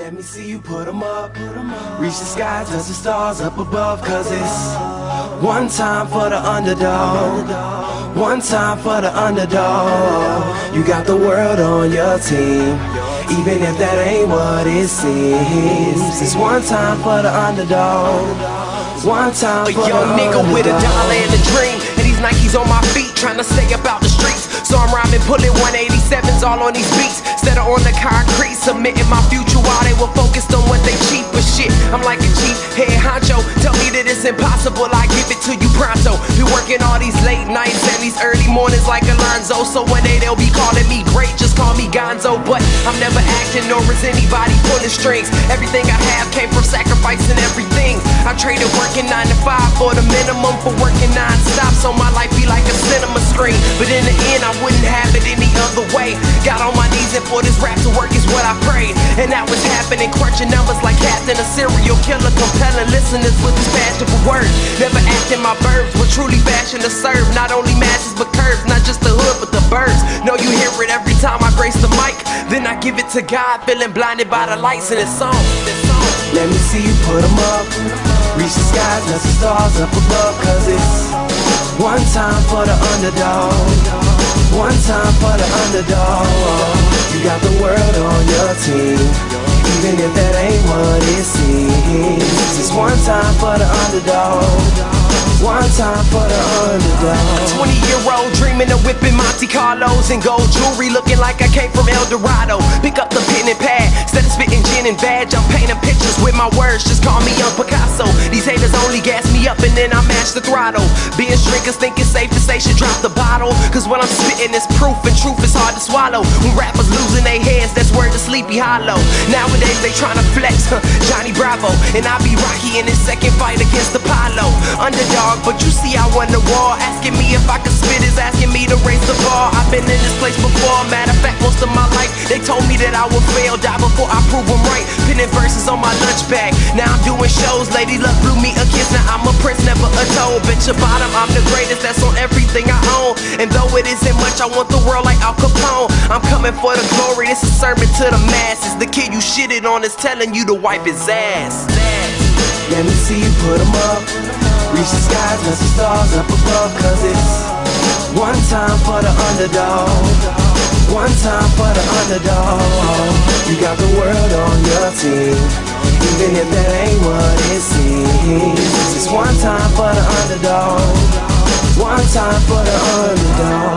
Let me see you put 'em up. Reach the sky, touch the stars up above. Cause it's one time for the underdog. One time for the underdog. You got the world on your team, even if that ain't what it seems. It's one time for the underdog. One time for the young nigga underdog. with $1 and a dream, and these Nikes on my feet, trying to stay about the streets. So I'm rhyming, pulling 187s all on these beats, instead of on the concrete, submitting my future while they were focused on what they cheap. But shit, I'm like a cheap head honcho. Tell me that it's impossible, I give it to you pronto. Be working all these late nights and these early mornings like Alonzo. So one day they'll be calling me great, just call me Gonzo. But I'm never acting, nor is anybody pulling strings. Everything I have came from sacrificing everything. I traded working 9 to 5 for the minimum for working non-stop, so my life be like a cinema screen. But in the end I wouldn't have it any other way. Got on my knees and for this rap to work is what I prayed. And that was happening, crunching numbers like Captain, a serial killer, compelling listeners with his passion for words. Never acting my verbs, but truly fashion to serve not only masses but curves, not just the hood but the birds. Know you hear it every time I grace the mic, then I give it to God, feeling blinded by the lights in this song. Let me see you put 'em up. Reach the skies, touch the stars up above. Cause it's one time for the underdog. One time for the underdog. You got the world on your team, even if that ain't what it seems. It's one time for the underdog. One time for the underdog. 20-year-old dreaming of whipping Monte Carlos and gold jewelry, looking like I came from El Dorado. Pick up the pen and pad, instead of spitting gin and badge, I'm painting pictures with my words, just call me Young Picasso. These haters only gas me up and then I mash the throttle. Being drinkers think it's safe to say should drop the bottle, cause what I'm spitting is proof and truth is hard to swallow. When rappers losing their heads, that's word to Sleepy Hollow. Nowadays they tryna flex, Johnny Bravo, and I be Rocky in his second fight against Apollo. Underdog, but you see I won the war. Asking me if I could spit is asking me to raise the bar. I've been in this place before, matter of fact most of my life they told me that I would fail, die before I prove them right. Pinning verses on my lunch bag, now I'm doing shows. Lady Luck blew me a kiss, now I'm a prince, never a toad. Bitch your bottom, I'm the greatest, that's on everything I own. And though it isn't much, I want the world like Al Capone. I'm coming for the glory, this is a sermon to the masses. The kid you shitted on is telling you to wipe his ass. Let me see you put 'em up. Reach the skies, touch the stars up above. Cause it's one time for the underdog. One time for the underdog. You got the world on your team, even if that ain't what it seems. It's one time for the underdog. One time for the underdog.